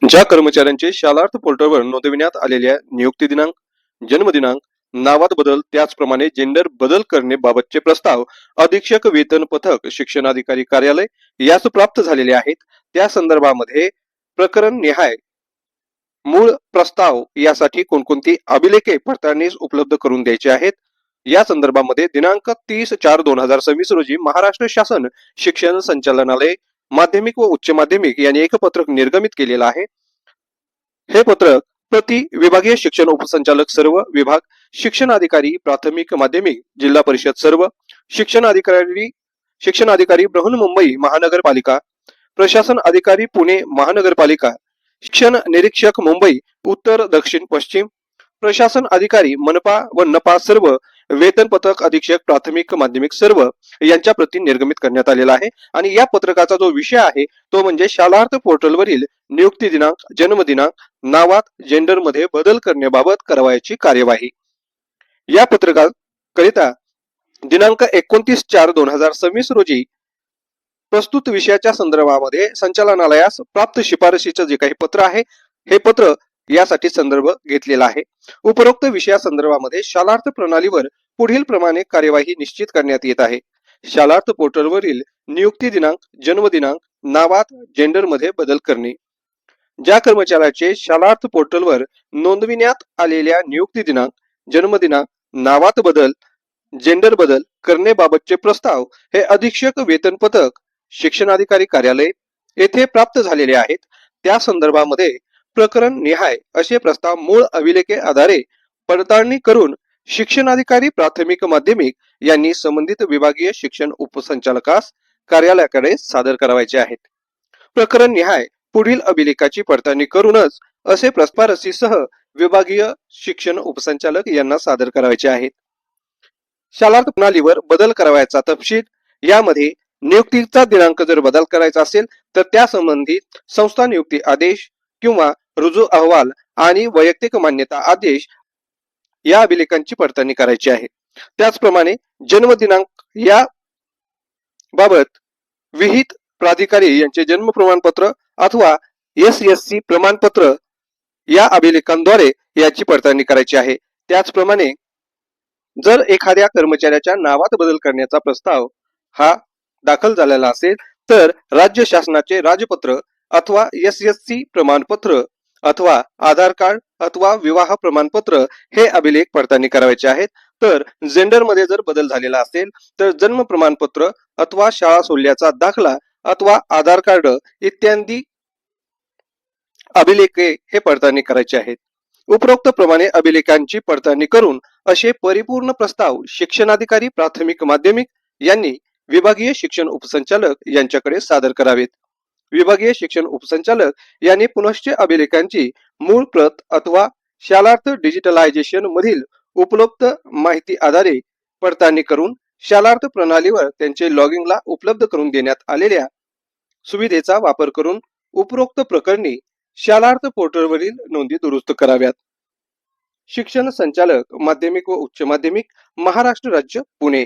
ज्या कर्मचाऱ्यांचे शालार्थ पोर्टलवर नोंदविण्यात आलेल्या नियुक्ती दिनांक, जन्म दिनांक, नावात बदल त्याचप्रमाणे जेंडर बदल करणे बाबतचे प्रस्ताव अधीक्षक वेतन पथक शिक्षणाधिकारी कार्यालय यास प्राप्त झालेले आहेत, त्या संदर्भामध्ये प्रकरण निहाय मूळ प्रस्ताव यासाठी कोणकोणती अभिलेखे पडताळणीस उपलब्ध करून द्यायचे आहेत, या संदर्भामध्ये दिनांक 30/4/2026 रोजी महाराष्ट्र शासन शिक्षण संचालनालय माध्यमिक व उच्च माध्यमिक यांनी एक पत्रक निर्गमित केलेलं आहे। हे पत्रक प्रति विभागीय शिक्षण उपसंचालक सर्व विभाग, शिक्षण अधिकारी प्राथमिक माध्यमिक जिल्हा परिषद सर्व, शिक्षण अधिकारी बृहन्मुंबई महानगरपालिका, प्रशासन अधिकारी पुणे महानगरपालिका, शिक्षण निरीक्षक मुंबई उत्तर दक्षिण पश्चिम, प्रशासन अधिकारी मनपा व नपा सर्व, वेतन पथक अधीक्षक प्राथमिक माध्यमिक सर्व यांच्या प्रती निर्गमित करण्यात आलेला आहे। आणि या पत्रकाचा जो विषय आहे तो म्हणजे शालार्थ पोर्टलवरील नियुक्ती दिनांक, जन्म दिनांक, नावात जेंडर मध्ये बदल करण्याबाबत करावयाची कार्यवाही। या पत्रकाकरिता दिनांक 29/4/2026 रोजी प्रस्तुत विषयाच्या संदर्भामध्ये संचालनालयास प्राप्त शिफारशीचे जे काही पत्र आहे, हे पत्र यासाठी संदर्भ घेतलेला आहे। उपरोक्त विषया संदर्भामध्ये शालार्थ प्रणालीवर पुढील प्रमाणे कार्यवाही निश्चित करण्यात येत आहे। शालार्थ पोर्टलवरील नियुक्ती दिनांक, जन्म दिनांक, नावात जेंडर मध्ये बदल करणे। ज्या कर्मचाऱ्याचे शालार्थ पोर्टलवर नोंदविण्यात आलेल्या नियुक्ती दिनांक, जन्म दिनांक, नावात बदल, जेंडर बदल करण्याबाबतचे प्रस्ताव हे अधीक्षक वेतन पथक शिक्षणाधिकारी कार्यालय येथे प्राप्त झालेले आहेत, त्या संदर्भामध्ये प्रकरण निहाय असे प्रस्ताव मूळ अभिलेखे आधारे पडताळणी करून शिक्षणाधिकारी प्राथमिक माध्यमिक यांनी संबंधित विभागीय शिक्षण उपसंचालकास कार्यालयाकडे सादर करावयाचे आहेत। प्रकरण निहाय पुढील अभिलेखाची पडताळणी करूनच असे प्रस्तावरसीसह विभागीय शिक्षण उपसंचालक यांना सादर करावयाचे आहेत। शालार्थ प्रणालीवर बदल करावयाचा तपशील, यामध्ये नियुक्तीचा दिनांक जर बदल करायचा असेल तर त्या संबंधित संस्था नियुक्ती आदेश किंवा रुजू अहवाल आणि वैयक्तिक मान्यता आदेश या अभिलेखांची पडताळणी करायची आहे। त्याचप्रमाणे जन्म दिनांक या बाबत विहित प्राधिकारी यांचे जन्म प्रमाणपत्र अथवा SSC प्रमाणपत्र या अभिलेखांद्वारे याची पडताळणी करायची आहे। त्याचप्रमाणे जर एखाद्या कर्मचाऱ्याच्या नावात बदल करण्याचा प्रस्ताव हा दाखल झालेला असेल तर राज्य शासनाचे राजपत्र अथवा SSC प्रमाणपत्र अथवा आधार कार्ड अथवा विवाह प्रमाणपत्र हे अभिलेख पडताळणी करायचे आहेत। तर जेंडर मध्ये जर बदल झालेला असेल तर जन्म प्रमाणपत्र अथवा शाळा सोडल्याचा दाखला अथवा आधार कार्ड इत्यादी अभिलेखे हे पडताळणी करायचे आहेत। उपरोक्त प्रमाणे अभिलेखांची पडताळणी करून असे परिपूर्ण प्रस्ताव शिक्षणाधिकारी प्राथमिक माध्यमिक यांनी विभागीय शिक्षण उपसंचालक यांच्याकडे सादर करावेत। विभागीय शिक्षण उपसंचालक यांनी पुनश्च अभिलेखांची मूळ प्रत अथवा शालार्थ डिजिटलायझेशन मधील उपलब्ध माहिती आधारे पडताळणी करून शालार्थ प्रणालीवर त्यांचे लॉगिंगला उपलब्ध करून देण्यात आलेल्या सुविधेचा वापर करून उपरोक्त प्रकरणी शालार्थ पोर्टलवरील नोंदी दुरुस्त कराव्यात। शिक्षण संचालक माध्यमिक व उच्च माध्यमिक महाराष्ट्र राज्य पुणे।